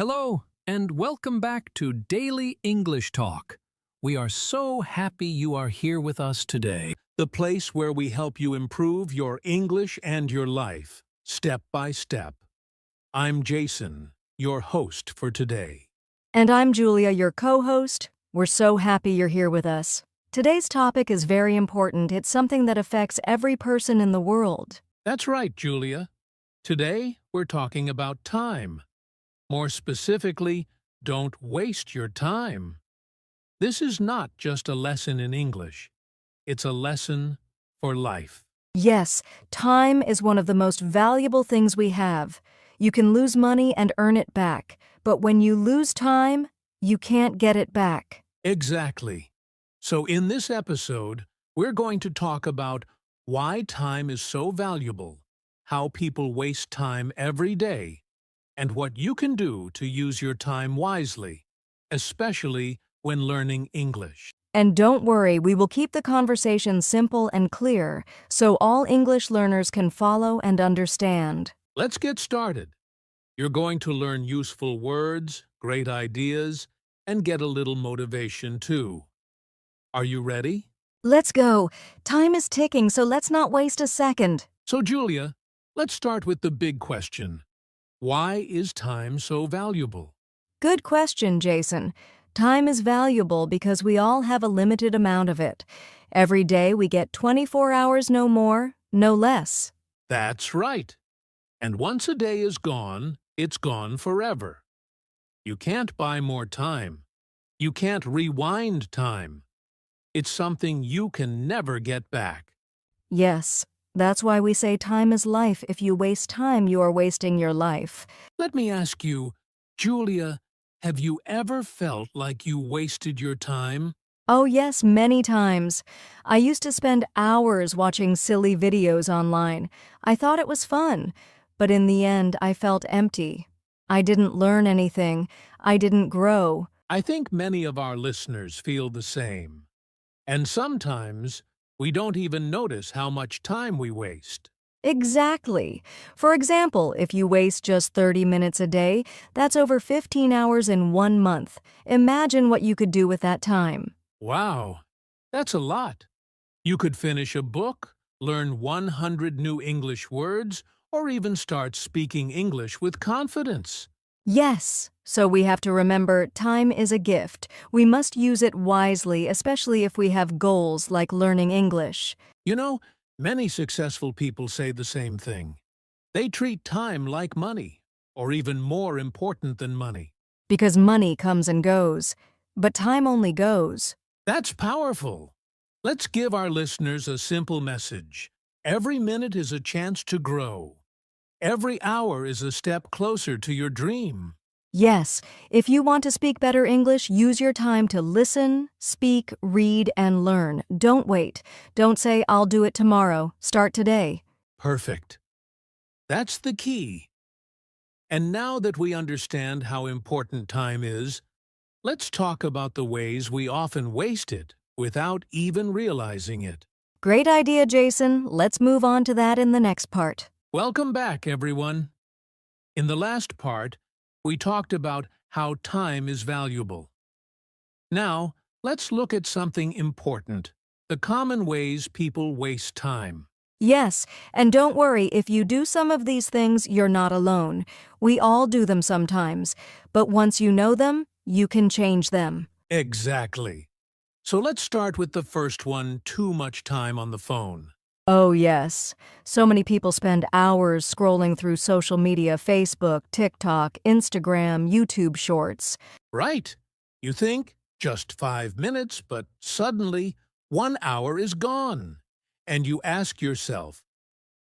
Hello, and welcome back to Daily English Talk. We are so happy you are here with us today. The place where we help you improve your English and your life, step by step. I'm Jason, your host for today. And I'm Julia, your co-host. We're so happy you're here with us. Today's topic is very important. It's something that affects every person in the world. That's right, Julia. Today, we're talking about time. More specifically, don't waste your time. This is not just a lesson in English. It's a lesson for life. Yes, time is one of the most valuable things we have. You can lose money and earn it back, but when you lose time, you can't get it back. Exactly. So in this episode, we're going to talk about why time is so valuable, how people waste time every day, and what you can do to use your time wisely, especially when learning English. And don't worry, we will keep the conversation simple and clear so all English learners can follow and understand. Let's get started. You're going to learn useful words, great ideas, and get a little motivation too. Are you ready? Let's go. Time is ticking, so let's not waste a second. So, Julia, let's start with the big question. Why is time so valuable? Good question, Jason. Time is valuable because we all have a limited amount of it. Every day we get 24 hours, no more, no less. That's right. And once a day is gone, it's gone forever. You can't buy more time. You can't rewind time. It's something you can never get back. Yes, that's why we say time is life. If you waste time, you are wasting your life. Let me ask you, Julia, have you ever felt like you wasted your time? Oh yes, many times. I used to spend hours watching silly videos online. I thought it was fun, but in the end I felt empty. I didn't learn anything. I didn't grow. I think many of our listeners feel the same. And sometimes we don't even notice how much time we waste. Exactly. For example, if you waste just 30 minutes a day, that's over 15 hours in 1 month. Imagine what you could do with that time. Wow, that's a lot. You could finish a book, learn 100 new English words, or even start speaking English with confidence. Yes, so we have to remember time is a gift. We must use it wisely, especially if we have goals like learning English. You know, many successful people say the same thing. They treat time like money, or even more important than money. Because money comes and goes, but time only goes. That's powerful. Let's give our listeners a simple message. Every minute is a chance to grow. Every hour is a step closer to your dream. Yes, if you want to speak better English, use your time to listen, speak, read, and learn. Don't wait. Don't say, I'll do it tomorrow. Start today. Perfect. That's the key. And now that we understand how important time is, let's talk about the ways we often waste it without even realizing it. Great idea, Jason. Let's move on to that in the next part. Welcome back, everyone. In the last part, we talked about how time is valuable. Now, let's look at something important, the common ways people waste time. Yes, and don't worry, if you do some of these things, you're not alone. We all do them sometimes, but once you know them, you can change them. Exactly. So let's start with the first one, too much time on the phone. Oh yes, so many people spend hours scrolling through social media, Facebook, TikTok, Instagram, YouTube Shorts. Right. You think, just 5 minutes, but suddenly 1 hour is gone. And you ask yourself,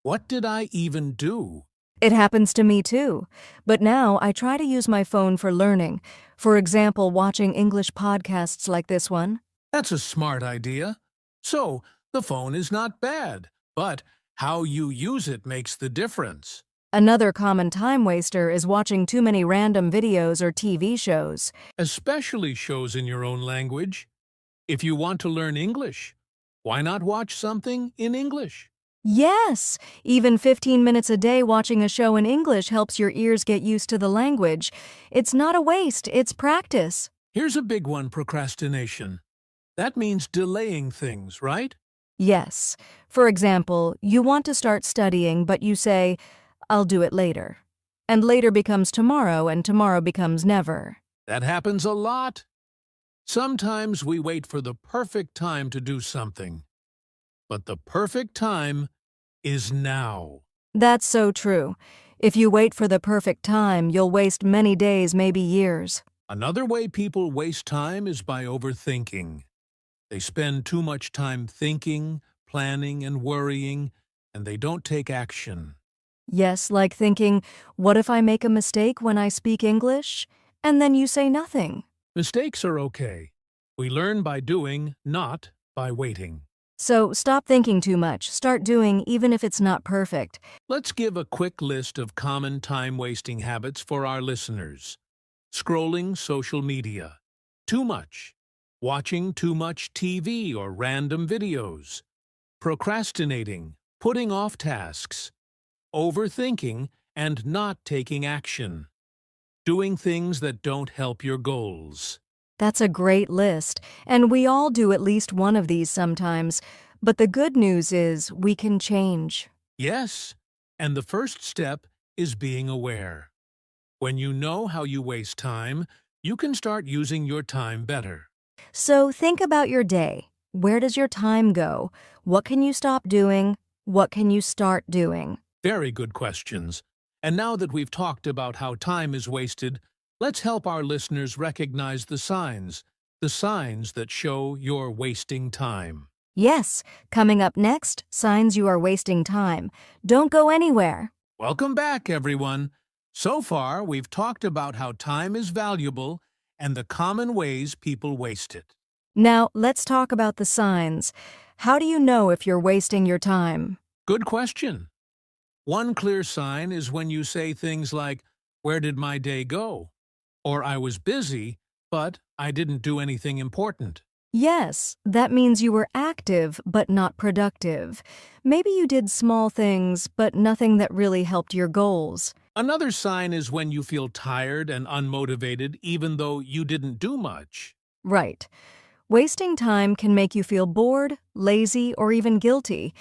what did I even do? It happens to me too, but now I try to use my phone for learning. For example, watching English podcasts like this one. That's a smart idea. So, the phone is not bad, but how you use it makes the difference. Another common time waster is watching too many random videos or TV shows. Especially shows in your own language. If you want to learn English, why not watch something in English? Yes, even 15 minutes a day watching a show in English helps your ears get used to the language. It's not a waste, it's practice. Here's a big one, procrastination. That means delaying things, right? Yes. For example, you want to start studying, but you say, I'll do it later. And later becomes tomorrow, and tomorrow becomes never. That happens a lot. Sometimes we wait for the perfect time to do something. But the perfect time is now. That's so true. If you wait for the perfect time, you'll waste many days, maybe years. Another way people waste time is by overthinking. They spend too much time thinking, planning, and worrying, and they don't take action. Yes, like thinking, what if I make a mistake when I speak English? And then you say nothing. Mistakes are okay. We learn by doing, not by waiting. So stop thinking too much. Start doing even if it's not perfect. Let's give a quick list of common time-wasting habits for our listeners. Scrolling social media. Too much. Watching too much TV or random videos. Procrastinating. Putting off tasks. Overthinking and not taking action. Doing things that don't help your goals. That's a great list, and we all do at least one of these sometimes. But the good news is we can change. Yes, and the first step is being aware. When you know how you waste time, you can start using your time better. So think about your day. Where does your time go? What can you stop doing? What can you start doing? Very good questions. And now that we've talked about how time is wasted, let's help our listeners recognize the signs that show you're wasting time. Yes, coming up next, signs you are wasting time. Don't go anywhere. Welcome back, everyone. So far, we've talked about how time is valuable and the common ways people waste it. Now, let's talk about the signs. How do you know if you're wasting your time? Good question. One clear sign is when you say things like, "Where did my day go?" Or "I was busy, but I didn't do anything important." Yes, that means you were active but not productive. Maybe you did small things, but nothing that really helped your goals. Another sign is when you feel tired and unmotivated even though you didn't do much. Right. Wasting time can make you feel bored, lazy, or even guilty.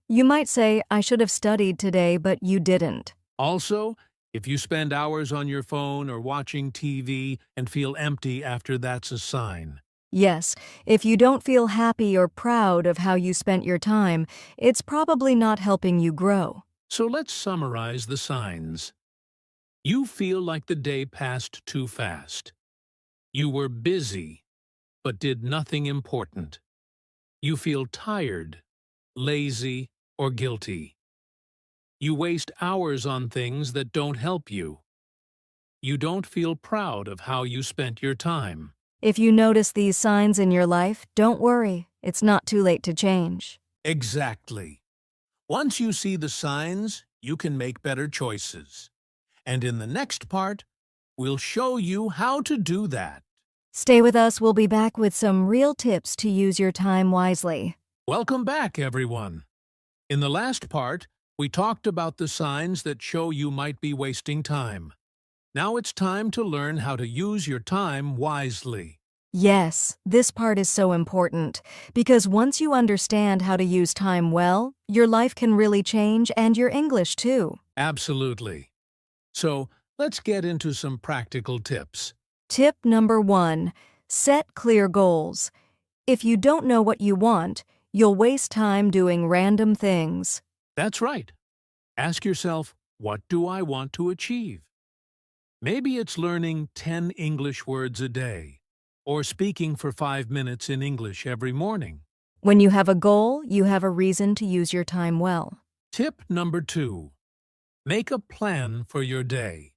You might say, I should have studied today, but you didn't. Also, if you spend hours on your phone or watching TV and feel empty after, that's a sign. Yes, if you don't feel happy or proud of how you spent your time, it's probably not helping you grow. So let's summarize the signs. You feel like the day passed too fast. You were busy, but did nothing important. You feel tired, lazy, or guilty. You waste hours on things that don't help you. You don't feel proud of how you spent your time. If you notice these signs in your life, don't worry. It's not too late to change. Exactly. Once you see the signs, you can make better choices. And in the next part, we'll show you how to do that. Stay with us. We'll be back with some real tips to use your time wisely. Welcome back, everyone. In the last part, we talked about the signs that show you might be wasting time. Now it's time to learn how to use your time wisely. Yes, this part is so important because once you understand how to use time well, your life can really change and your English too. Absolutely. So, let's get into some practical tips. Tip number 1, set clear goals. If you don't know what you want, you'll waste time doing random things. That's right. Ask yourself, what do I want to achieve? Maybe it's learning 10 English words a day, or speaking for 5 minutes in English every morning. When you have a goal, you have a reason to use your time well. Tip number 2. Make a plan for your day.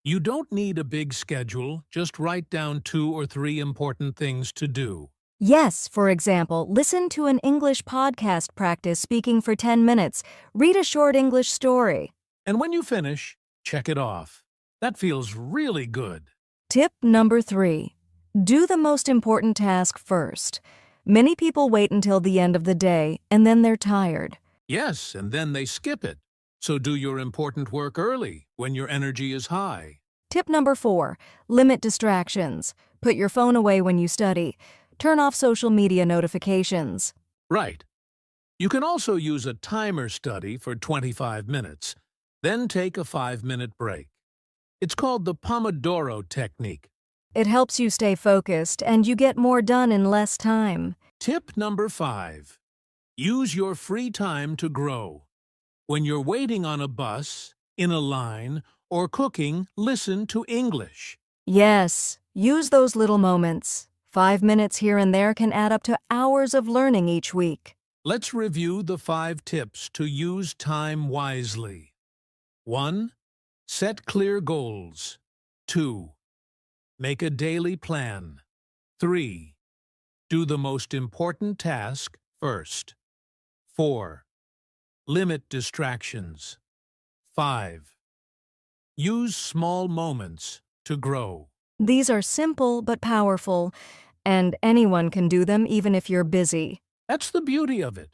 You don't need a big schedule, just write down 2 or 3 important things to do. Yes, for example, listen to an English podcast, practice speaking for 10 minutes, read a short English story. And when you finish, check it off. That feels really good. Tip number 3, do the most important task first. Many people wait until the end of the day and then they're tired. Yes, and then they skip it. So do your important work early, when your energy is high. Tip number 4, limit distractions. Put your phone away when you study. Turn off social media notifications. Right. You can also use a timer study for 25 minutes, then take a 5-minute break. It's called the Pomodoro technique. It helps you stay focused and you get more done in less time. Tip number 5. Use your free time to grow. When you're waiting on a bus, in a line, or cooking, listen to English. Yes, use those little moments. 5 minutes here and there can add up to hours of learning each week. Let's review the 5 tips to use time wisely. 1. Set clear goals. 2. Make a daily plan. 3. Do the most important task first. 4. Limit distractions. 5. Use small moments to grow. These are simple but powerful, and anyone can do them even if you're busy. That's the beauty of it.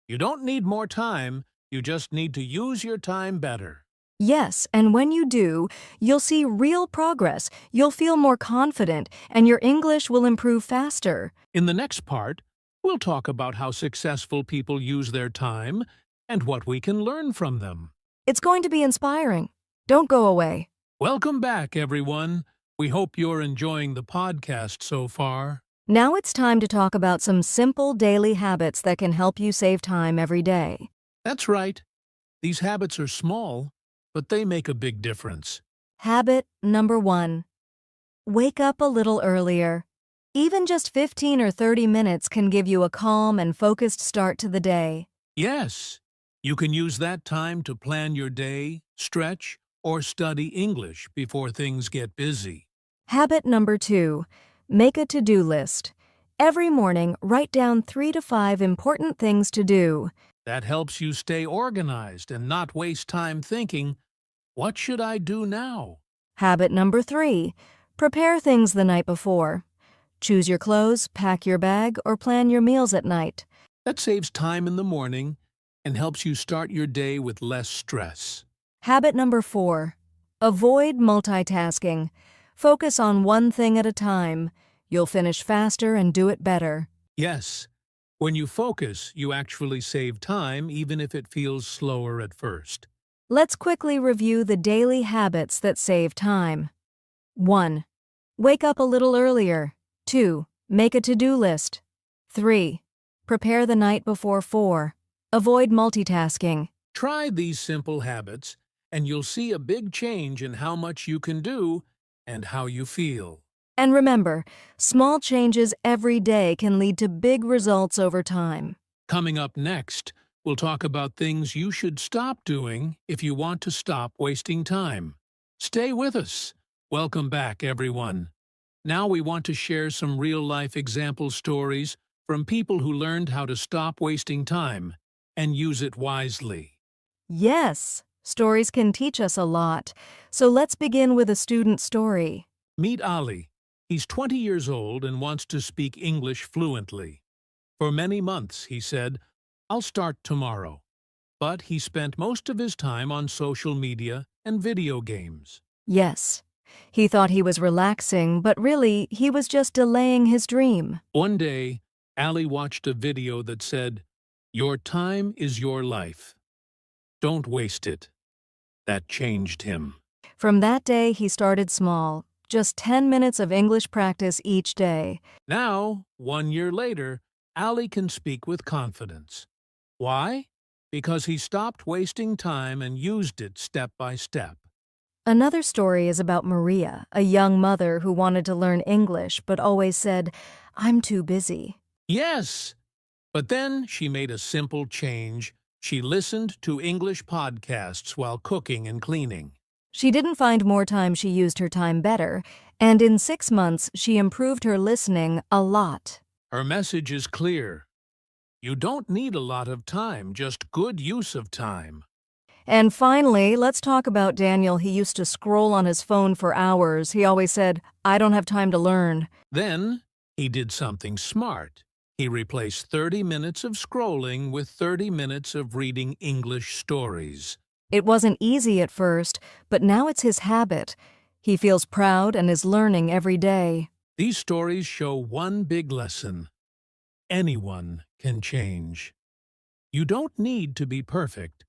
You don't need more time, you just need to use your time better. Yes, and when you do, you'll see real progress, you'll feel more confident, and your English will improve faster. In the next part, we'll talk about how successful people use their time and what we can learn from them. It's going to be inspiring. Don't go away. Welcome back, everyone. We hope you're enjoying the podcast so far. Now it's time to talk about some simple daily habits that can help you save time every day. That's right. These habits are small, but they make a big difference. Habit number 1. Wake up a little earlier. Even just 15 or 30 minutes can give you a calm and focused start to the day. Yes, you can use that time to plan your day, stretch, or study English before things get busy. Habit number 2. Make a to-do list. Every morning, write down 3 to 5 important things to do. That helps you stay organized and not waste time thinking, what should I do now? Habit number 3. Prepare things the night before. Choose your clothes, pack your bag, or plan your meals at night. That saves time in the morning and helps you start your day with less stress. Habit number 4. Avoid multitasking. Focus on one thing at a time. You'll finish faster and do it better. Yes, when you focus, you actually save time even if it feels slower at first. Let's quickly review the daily habits that save time. 1. Wake up a little earlier. 2. Make a to-do list. 3. Prepare the night before 4. Avoid multitasking. Try these simple habits, and you'll see a big change in how much you can do and how you feel. And remember, small changes every day can lead to big results over time. Coming up next, we'll talk about things you should stop doing if you want to stop wasting time. Stay with us. Welcome back, everyone. Now we want to share some real-life example stories from people who learned how to stop wasting time and use it wisely. Yes, stories can teach us a lot. So let's begin with a student story. Meet Ali. He's 20 years old and wants to speak English fluently. For many months, he said, "I'll start tomorrow." But he spent most of his time on social media and video games. Yes, he thought he was relaxing, but really, he was just delaying his dream. One day, Ali watched a video that said, "Your time is your life. Don't waste it." That changed him. From that day, he started small, just 10 minutes of English practice each day. Now, 1 year later, Ali can speak with confidence. Why? Because he stopped wasting time and used it step by step. Another story is about Maria, a young mother who wanted to learn English but always said, "I'm too busy." Yes! But then she made a simple change. She listened to English podcasts while cooking and cleaning. She didn't find more time, she used her time better, and in 6 months she improved her listening a lot. Her message is clear. You don't need a lot of time, just good use of time. And finally, let's talk about Daniel. He used to scroll on his phone for hours. He always said, "I don't have time to learn." Then, he did something smart. He replaced 30 minutes of scrolling with 30 minutes of reading English stories. It wasn't easy at first, but now it's his habit. He feels proud and is learning every day. These stories show one big lesson. Anyone can change. You don't need to be perfect.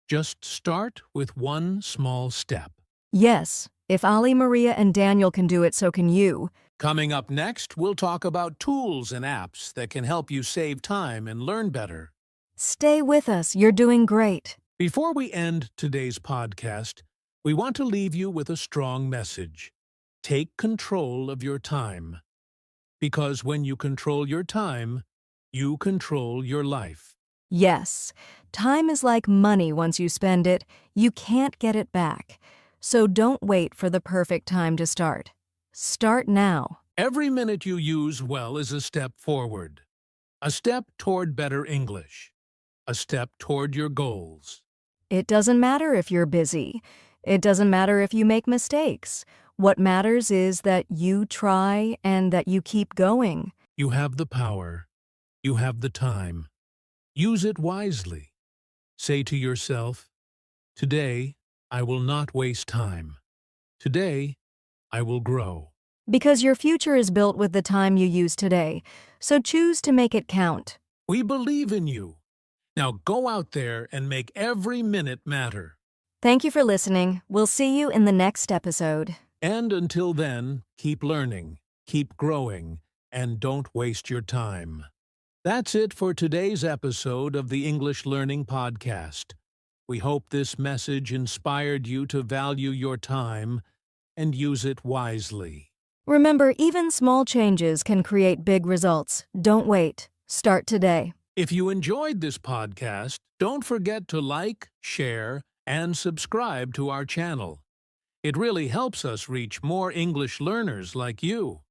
Just start with one small step. Yes, if Ali, Maria, and Daniel can do it, so can you. Coming up next, we'll talk about tools and apps that can help you save time and learn better. Stay with us, you're doing great. Before we end today's podcast, we want to leave you with a strong message. Take control of your time. Because when you control your time, you control your life. Yes, time is like money. Once you spend it, you can't get it back. So don't wait for the perfect time to start. Start now. Every minute you use well is a step forward. A step toward better English. A step toward your goals. It doesn't matter if you're busy. It doesn't matter if you make mistakes. What matters is that you try and that you keep going. You have the power. You have the time. Use it wisely. Say to yourself, today, I will not waste time. Today, I will grow. Because your future is built with the time you use today, so choose to make it count. We believe in you. Now go out there and make every minute matter. Thank you for listening. We'll see you in the next episode. And until then, keep learning, keep growing, and don't waste your time. That's it for today's episode of the English Learning Podcast. We hope this message inspired you to value your time and use it wisely. Remember, even small changes can create big results. Don't wait. Start today. If you enjoyed this podcast, don't forget to like, share, and subscribe to our channel. It really helps us reach more English learners like you.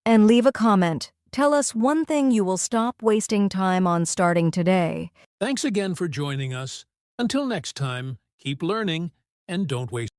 And leave a comment. Tell us one thing you will stop wasting time on starting today. Thanks again for joining us. Until next time, keep learning and don't waste